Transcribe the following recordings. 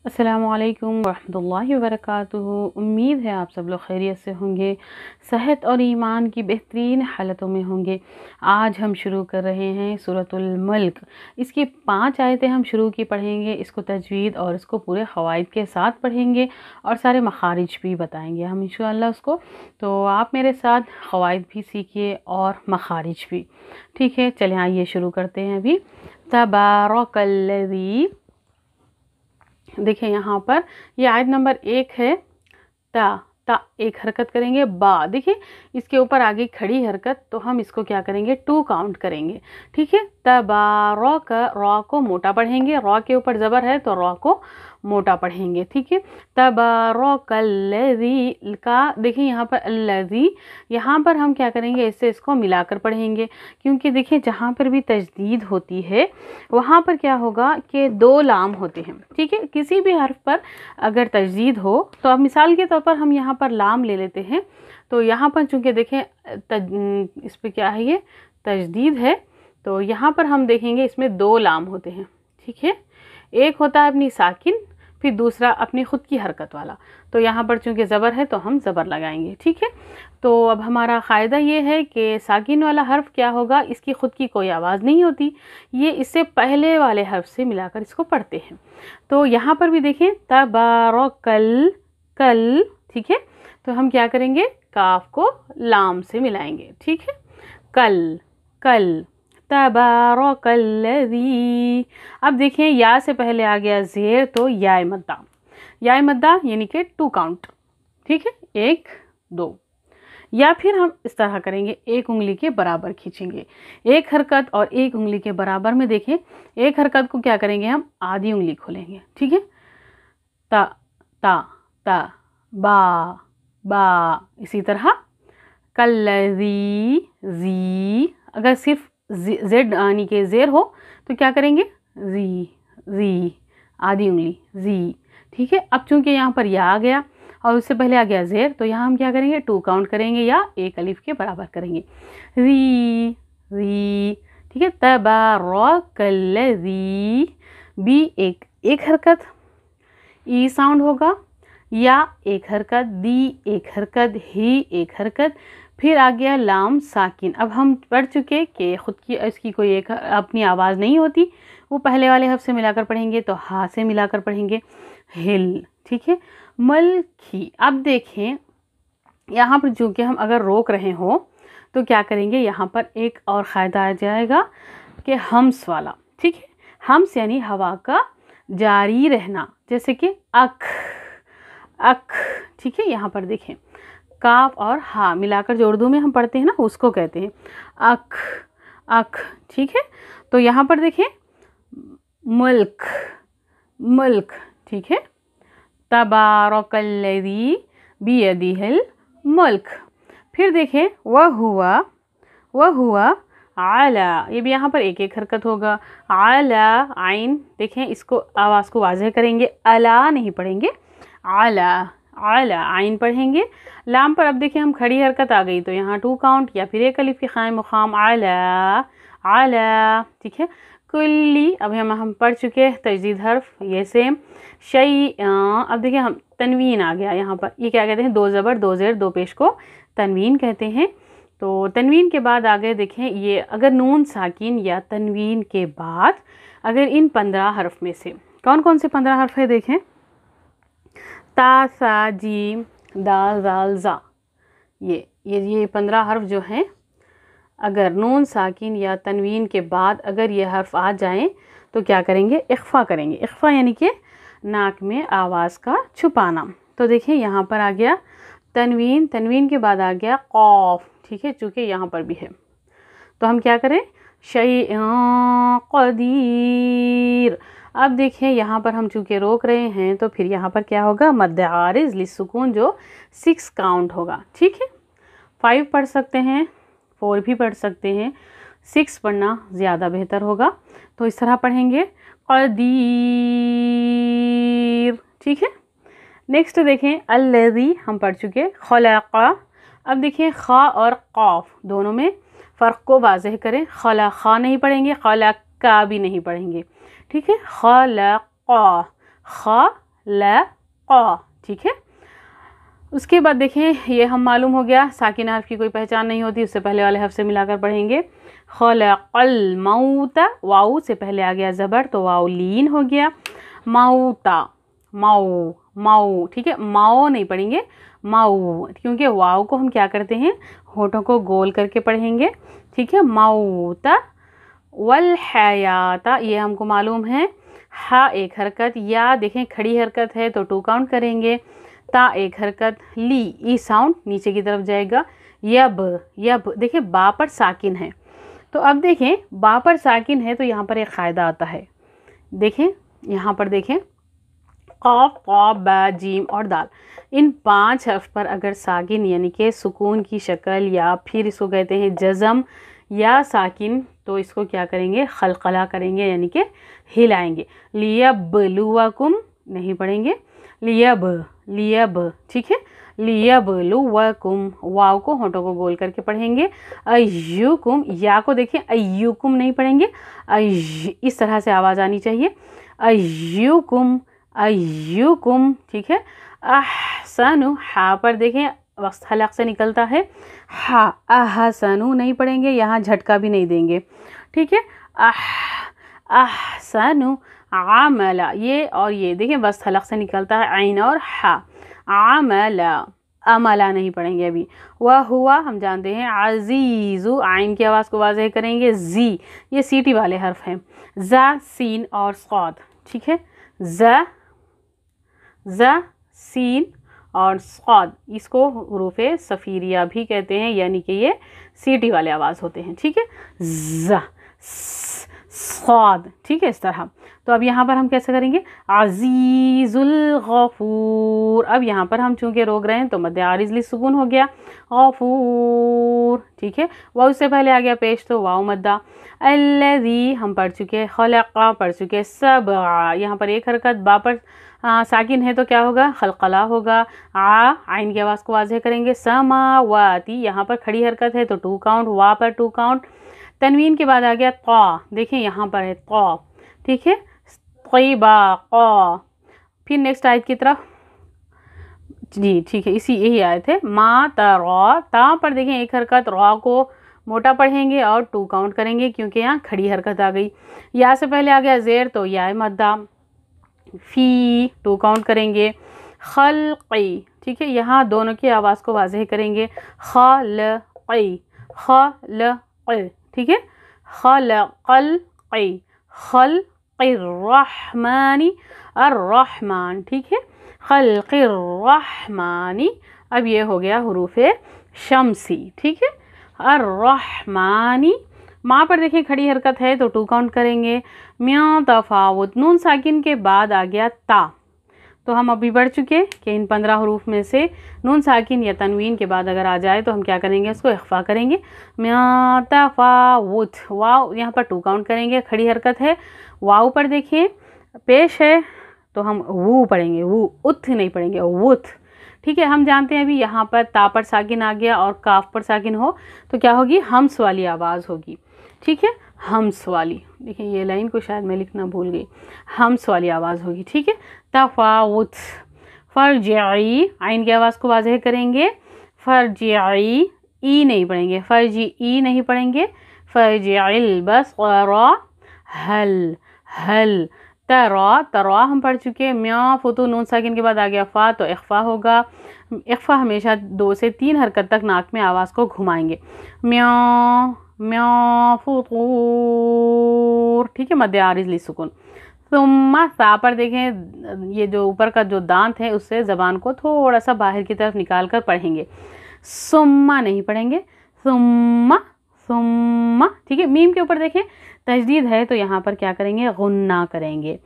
अस्सलामुअलैकुम वरहमतुल्लाहि वबरकातुहू। उम्मीद है आप सब लोग खैरियत से होंगे, सेहत और ईमान की बेहतरीन हालतों में होंगे। आज हम शुरू कर रहे हैं सूरतुल मुल्क। इसकी 5 आयतें हम शुरू की पढ़ेंगे, इसको तजवीद और इसको पूरे क़वाइद के साथ पढ़ेंगे और सारे मखारिज भी बताएंगे हम इंशाअल्लाह उसको। तो आप मेरे साथ क़वाइद भी सीखिए और मखारिज भी, ठीक है। चलें आइए शुरू करते हैं अभी। तबारकल्लज़ी, देखिए यहाँ पर ये आयत नंबर 1 है। ता ता एक हरकत करेंगे, बा देखिए इसके ऊपर आगे खड़ी हरकत, तो हम इसको क्या करेंगे 2 काउंट करेंगे, ठीक है। तबारक, रॉ को मोटा पढ़ेंगे, रॉ के ऊपर ज़बर है तो रॉ को मोटा पढ़ेंगे, ठीक है। तबारकल्लज़ी का देखिए यहाँ पर अल्लज़ी, यहाँ पर हम क्या करेंगे इससे इसको मिलाकर पढ़ेंगे, क्योंकि देखिए जहाँ पर भी तजदीद होती है वहाँ पर क्या होगा कि 2 लाम होते हैं, ठीक है। किसी भी हर्फ पर अगर तजदीद हो तो अब मिसाल के तौर पर हम यहाँ पर लाम ले लेते हैं। तो यहाँ पर चूँकि देखें इस पर क्या है, ये तजदीद है, तो यहाँ पर हम देखेंगे इसमें 2 लाम होते हैं, ठीक है। एक होता है अपनी साकिन, फिर दूसरा अपनी ख़ुद की हरकत वाला। तो यहाँ पर चूँकि ज़बर है तो हम ज़बर लगाएंगे, ठीक है। तो अब हमारा क़ायदा ये है कि साकिन वाला हर्फ क्या होगा, इसकी ख़ुद की कोई आवाज़ नहीं होती, ये इससे पहले वाले हर्फ से मिलाकर इसको पढ़ते हैं। तो यहाँ पर भी देखें तबारकल कल, ठीक है। तो हम क्या करेंगे काफ को लाम से मिलाएंगे, ठीक है। कल कल तबारकल्लज़ी। अब देखें या से पहले आ गया ज़ेर तो या मद्दा, या मद्दा यानी कि 2 काउंट, ठीक है, 1 2। या फिर हम इस तरह करेंगे, एक उंगली के बराबर खींचेंगे, एक हरकत और एक उंगली के बराबर में देखें, एक हरकत को क्या करेंगे हम आधी उंगली खोलेंगे, ठीक है। ता ता ता बा बा, इसी तरह कल्लज़ी जी, अगर सिर्फ जेड यानी कि ज़ेर हो तो क्या करेंगे जी जी, आधी उंगली जी, ठीक है। अब चूंकि यहाँ पर या आ गया और उससे पहले आ गया ज़ेर, तो यहाँ हम क्या करेंगे 2 काउंट करेंगे या एक अलिफ के बराबर करेंगे, री री, ठीक है। तबारकल्लज़ी, बी एक हरकत, ई साउंड होगा, या एक हरकत, दी एक हरकत, ही एक हरकत, फिर आ गया लाम साकिन। अब हम पढ़ चुके कि ख़ुद की इसकी कोई एक अपनी आवाज़ नहीं होती, वो पहले वाले हर्फ से मिलाकर पढ़ेंगे, तो हा से मिलाकर पढ़ेंगे हिल, ठीक है। मलखी, अब देखें यहाँ पर चूँकि हम अगर रोक रहे हो तो क्या करेंगे, यहाँ पर एक और क़ायदा आ जाएगा कि हम्स वाला, ठीक है। हम्स यानी हवा का जारी रहना, जैसे कि अख अख, ठीक है। यहाँ पर देखें काफ और हा मिलाकर जो उर्दू में हम पढ़ते हैं ना, उसको कहते हैं अख अख, ठीक है। तो यहाँ पर देखें मुल्क मुल्क, ठीक है। तबारकल्लज़ी बियदिहिल मुल्क। फिर देखें वह हुआ आला, ये भी यहाँ पर एक एक हरकत होगा, आला आइन, देखें इसको आवाज़ को वाज़ेह करेंगे, अला नहीं पढ़ेंगे, आला आला आइन पढ़ेंगे। लाम पर अब देखिए हम खड़ी हरकत आ गई तो यहाँ 2 काउंट या फिर एक अलिफ के क़ायम मुक़ाम आला आला, ठीक है। कुल्ली, अब हम पढ़ चुके हैं तजदीद हर्फ, ये सेम शई। अब देखिए हम तनवीन आ गया यहाँ पर, ये क्या कहते हैं 2 ज़बर 2 ज़ेर 2 पेश को तनवीन कहते हैं। तो तनवीन के बाद आ गए देखें, ये अगर नून साकिन या तनवीन के बाद अगर इन 15 हर्फ में से कौन कौन से 15 हर्फ है, देखें ता सा जीम दाल जाल जा, ये 15 हर्फ जो हैं, अगर नून साकिन या तनवीन के बाद अगर ये हर्फ आ जाएं तो क्या करेंगे इख्फा करेंगे। इख्फा यानी कि नाक में आवाज़ का छुपाना। तो देखिए यहाँ पर आ गया तनवीन, तनवीन के बाद आ गया कौफ, ठीक है, चूँकि यहाँ पर भी है तो हम क्या करें शैअन क़दीर। अब देखिए यहाँ पर हम चूँकि रोक रहे हैं तो फिर यहाँ पर क्या होगा मद्द आरिज़ लिस्सुकून जो 6 काउंट होगा, ठीक है। 5 पढ़ सकते हैं, 4 भी पढ़ सकते हैं, 6 पढ़ना ज़्यादा बेहतर होगा। तो इस तरह पढ़ेंगे क़दीर, ठीक है। नेक्स्ट देखें अल्लज़ी, हम पढ़ चुके खलक़ा। अब देखिए ख़ा और क़ाफ दोनों में फ़र्क को वाज़ेह करें, खलक़ा नहीं पढ़ेंगे, खलक़ा भी नहीं पढ़ेंगे, ठीक है। खलक़ा, ख़ा क़ा, ठीक है। उसके बाद देखें ये हम मालूम हो गया साकिन हर्फ की कोई पहचान नहीं होती, उससे पहले वाले हर्फ से मिलाकर पढ़ेंगे। खलक़ल मौता, वाऊ से पहले आ गया ज़बर तो वाऊ लीन हो गया। मौता, माऊ माऊ, ठीक है, माओ नहीं पढ़ेंगे, माऊ, क्योंकि वाऊ को हम क्या करते हैं होठों को गोल करके पढ़ेंगे, ठीक है। मौता वल हयाता, ये हमको मालूम है। हा एक हरकत, या देखें खड़ी हरकत है तो 2 काउंट करेंगे। ता एक हरकत, ली ई साउंड नीचे की तरफ जाएगा। यब, यब देखें बा पर साकिन है, तो अब देखें बा पर साकिन है तो यहाँ पर एक क़ायदा आता है। देखें यहाँ पर देखें क़ाफ़ क़ाफ बा जीम और दाल, इन 5 हर्फ पर अगर साकिन यानी कि सुकून की शक्ल या फिर इसको कहते हैं जज़म या साकिन, तो इसको क्या करेंगे खलकला करेंगे यानी कि हिलाएंगे। लियबलुवकुम नहीं पढ़ेंगे, लियब लियब, ठीक है। लियबलुवकुम, वाव को होठों को गोल करके पढ़ेंगे। अय्युकुम, या को देखें अय्युकुम नहीं पढ़ेंगे, इस तरह से आवाज़ आनी चाहिए। अय्युकुम अय्युकुम, ठीक है। अहसनु, हा पर देखें वक्त हलक से निकलता है, हा अहसनु नहीं पढ़ेंगे, यहाँ झटका भी नहीं देंगे, ठीक है। अहसनु आमला, ये और ये देखें वस्त हलक से निकलता है आइन और हा। आमला, अमला नहीं पढ़ेंगे अभी। वह हुआ हम जानते हैं अजीज़ु, आइन की आवाज़ को वाज़ेह करेंगे। जी ये सीटी वाले हर्फ हैं, ज़ा सीन और सौद, ठीक है। ज़ा सीन और सौद, इसको हुरूफ़े सफ़ीरिया भी कहते हैं, यानी कि ये सीटी वाले आवाज़ होते हैं, ठीक है। ज़ा सौद, ठीक है, इस तरह। तो अब यहाँ पर हम कैसे करेंगे अज़ीज़ुल गफ़ूर, अब यहाँ पर हम चूँकि रोक रहे हैं तो मद्दे आरिज़ सुकून हो गया गफ़ूर, ठीक है। वाव से पहले आ गया पेश तो वाव मद्दा। अल्लज़ी हम पढ़ चुके, खलक़ा पढ़ चुके, सबअ यहाँ पर एक हरकत, बा पर साकिन है तो क्या होगा खलकला होगा। आइन की आवाज़ को वाज़ेह करेंगे। समावाती यहाँ पर खड़ी हरकत है तो 2 काउंट, वा पर 2 काउंट। तनवीन के बाद आ गया ता, देखें यहाँ पर है ता, ठीक है। तय्यबा क़ा, फिर नेक्स्ट आयत की तरफ जी, ठीक है, इसी यही आयत है। मा तरा, ता पर देखें एक हरकत, रा को मोटा पढ़ेंगे और 2 काउंट करेंगे क्योंकि यहाँ खड़ी हरकत आ गई। या से पहले आ गया ज़ेर तो या मद्दा, फ़ी 2 काउंट करेंगे। खलक़ी, ठीक है, यहाँ दोनों की आवाज़ को वाज़ेह करेंगे। खलक़ी खलक़ी, ठीक है। खलक़ी खल्क़िर्रहमानी अर्रहमान, ठीक है। खल्क़िर्रहमानी, अब ये हो गया हुरूफ़े शम्सी, ठीक है। अर्रहमानी, माँ पर देखें खड़ी हरकत है तो 2 काउंट करेंगे। म्यां तफावुत, नून साकिन के बाद आ गया ता, तो हम अभी बढ़ चुके कि इन 15 हरूफ में से नून साकिन या तनवीन के बाद अगर आ जाए तो हम क्या करेंगे इसको इख्फा करेंगे। म्यां तफावुत, वाव यहाँ पर 2 काउंट करेंगे, खड़ी हरकत है। वाव पर देखिए पेश है तो हम वू पढ़ेंगे, वू, उथ नहीं पढ़ेंगे, वुथ, ठीक है। हम जानते हैं अभी यहाँ पर ता पर साकिन आ गया और काफ पर साकिन हो तो क्या होगी हम्स वाली आवाज़ होगी, ठीक है। हम्स वाली, देखिए ये लाइन को शायद मैं लिखना भूल गई, हम्स वाली आवाज़ होगी, ठीक है। तफावुत, फरजिई, आइन की आवाज़ को वाज़ेह करेंगे। फरजिई, ई नहीं पढ़ेंगे, फरजी नहीं पढ़ेंगे, फरजिइल बस। रा हल हल, तरा तरा हम पढ़ चुके। म्या फुतू, नून साकिन के बाद आ गया फ़ा तो इख्फा होगा। इख्फा हमेशा 2 से 3 हरकत तक नाक में आवाज़ को घुमाएंगे। म्या म्या फुतूर, ठीक है, मद्दे आरिज़ लिस्सुकून। सुम्मा, सा पर देखें ये जो ऊपर का जो दांत है उससे ज़बान को थोड़ा सा बाहर की तरफ निकाल कर पढ़ेंगे। सुम्मा नहीं पढ़ेंगे, सुम्मा सुम्मा, ठीक है। मीम के ऊपर देखें तजदीद है तो यहाँ पर क्या करेंगे गुन्ना करेंगे,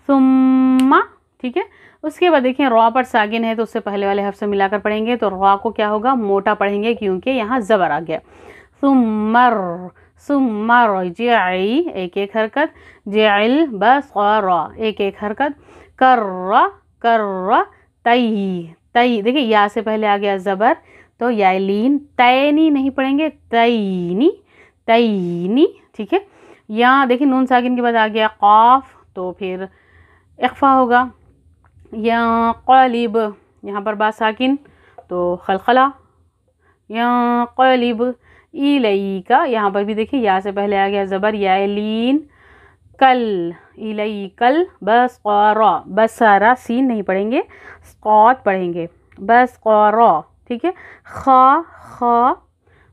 सुम्मा, ठीक है। उसके बाद देखें रॉ पर साकिन है तो उससे पहले वाले हर्फ से मिलाकर पढ़ेंगे तो रॉ को क्या होगा मोटा पढ़ेंगे क्योंकि यहाँ ज़बर आ गया। सुम्मर सुम्मर, जिई एक एक हरकत, जिल बस, और एक एक हरकत। कर्रा कर्रा, तई तई, देखिए या से पहले आ गया ज़बर तो यालीन, तैनी नहीं पढ़ेंगे, तईनी तईनी, ठीक है। यहाँ देखिए नून साकिन के बाद आ गया क़ाफ तो फिर इख्फा होगा। यंक़लिब, यहाँ पर बा साकिन तो खलखला, यंक़लिब इलैका, यहाँ पर भी देखिए या से पहले आ गया ज़बर या लीन, कल इलैकल बसरा, बसरा सीन नहीं पढ़ेंगे, स्क़ात पढ़ेंगे, बसरा, ठीक है। खा खा,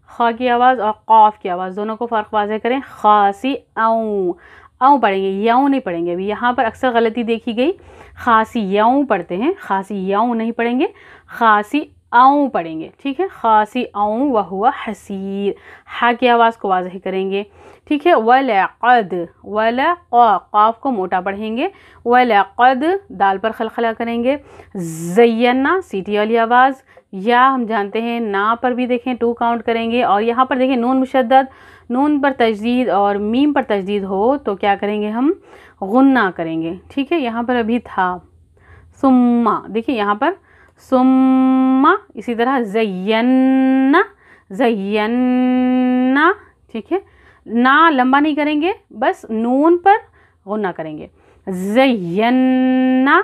खा की आवाज़ और क़ाफ की आवाज़ दोनों को फ़र्क वाज़े करें। खासी आऊँ, आऊँ पढ़ेंगे, याऊँ नहीं पढ़ेंगे। अभी यहाँ पर अक्सर गलती देखी गई, खासी याऊँ पढ़ते हैं, खासी याऊँ नहीं पढ़ेंगे, खासी आऊँ पढ़ेंगे, ठीक है। खासी आऊँ व हुआ हसीर, हा की आवाज़ को वाज़ह करेंगे, ठीक है। वलक़द, वला क़ाफ को मोटा पढ़ेंगे, वलक़द दाल पर खलखला करेंगे। ज़य्यना सीटी वाली आवाज़, या हम जानते हैं ना पर भी देखें 2 काउंट करेंगे। और यहाँ पर देखें नून मुशद्दद, नून पर तजदीद और मीम पर तजदीद हो तो क्या करेंगे हम, गुन्ना करेंगे, ठीक है। यहाँ पर अभी था सुम्मा, देखिए यहाँ पर सुम्मा, इसी तरह ज़य्यन्ना, ज़य्यन्ना, ठीक है। ना लंबा नहीं करेंगे, बस नून पर गुन्ना करेंगे, ज़य्यन्ना।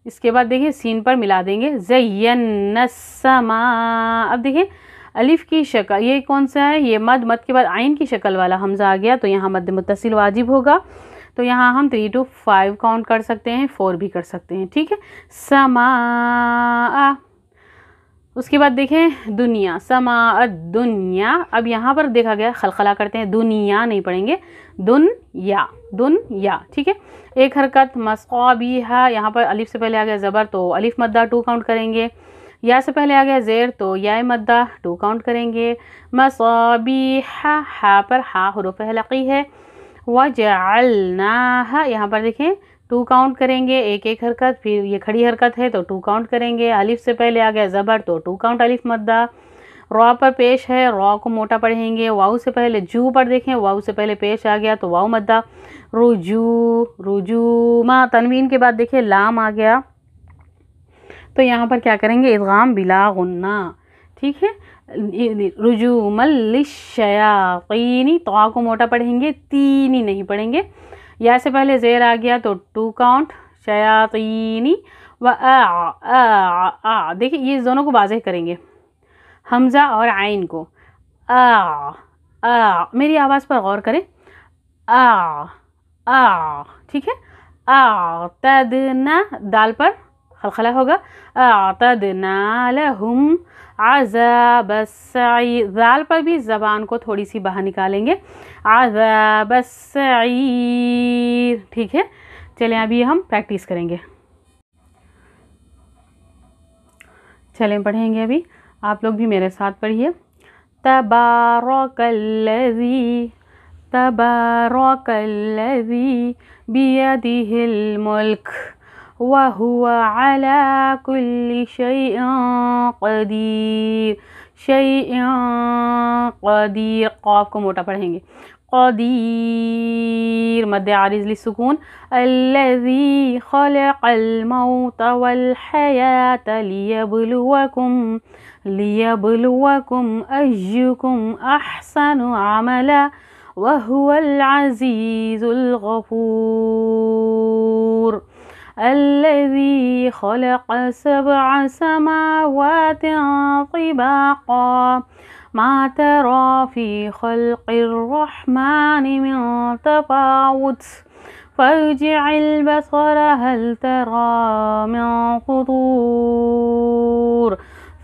इसके बाद देखिए सीन पर मिला देंगे, ज़य्यन्ना समा। अब देखिए अलिफ की शक्ल, ये कौन सा है, ये मद, मद के बाद आइन की शक्ल वाला हमज़ा आ गया तो यहाँ मद मुत्तसिल वाजिब होगा। तो यहाँ हम 3 to 5 काउंट कर सकते हैं, 4 भी कर सकते हैं, ठीक है। समा, उसके बाद देखें दुनिया, समा दुनिया। अब यहाँ पर देखा गया खलखला करते हैं, दुनिया नहीं पढ़ेंगे, दुनिया, दुनिया, ठीक है। एक हरकत मस्क़ाबिहा, यहाँ पर अलिफ से पहले आ गया ज़बर तो अलिफ मद्दा 2 काउंट करेंगे, या से पहले आ गया ज़ेर तो या मद्दा 2 काउंट करेंगे। मसाबिहा, हा पर हा हुरूफ़ हलक़ी है। वजअलनाहा, यहाँ पर देखें 2 काउंट करेंगे, एक एक हरकत, फिर ये खड़ी हरकत है तो 2 काउंट करेंगे। अलिफ से पहले आ गया ज़बर तो 2 काउंट अलिफ मद्दा। रॉ पर पेश है, रॉ को मोटा पढ़ेंगे। वाऊ से पहले जू पर देखें, वाऊ से पहले पेश आ गया तो वाऊ मद्दा। रुजू, रुजूमा, तनवीन के बाद देखिए लाम आ गया तो यहाँ पर क्या करेंगे, इदगाम बिला गुन्ना, ठीक है। रुजूमल लिश्शयातीनी, तवा को मोटा पढ़ेंगे, तीनी नहीं पढ़ेंगे। या से पहले ज़ेर आ गया तो 2 काउंट, शयातीनी व आ, देखिए ये दोनों को वाज़ेह करेंगे, हमज़ा और आइन को, मेरी आवाज़ पर गौर करें, ठीक है। तदना, दाल पर खलखला होगा, तदना लहुम अज़ाबस्सईर, दाल पर भी ज़बान को थोड़ी सी बाहर निकालेंगे, अज़ाबस्सईर, ठीक है। चलें अभी हम प्रैक्टिस करेंगे, चलें पढ़ेंगे अभी, आप लोग भी मेरे साथ पढ़िए। तबारकल्लज़ी, तबारकल्लज़ी बियदिहिल मुल्क व हुवा अला कुल्ली शैइन क़दीर, शैइन क़दीर, क़ाफ को मोटा पढ़ेंगे, क़दीर, मद्दे आरिज़ लिस्सुकून। अल्लज़ी ख़लक़ल मौत वल हयात लियब्लुवकुम, लियब्लुवकुम अय्युकुम अहसनु अमला व हुवल अज़ीज़ुल गफ़ूर। अल्लज़ी ख़लक़ सबअ समावातिन तिबाक़ा मा तरा फ़ी ख़ल्क़िर रहमानि मिन तफ़ावुत फ़र्जि'ल बसर हल तरा मिन फ़ुतूर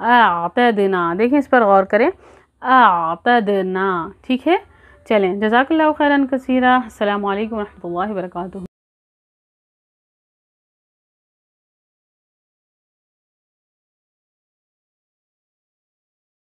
आतदना, देखें इस पर गौर करें, आतदना, ठीक है। चलें, जज़ाकल्लाहु खैरन कसीरा। अस्सलामु अलैकुम व रहमतुल्लाहि व बरकातुहू।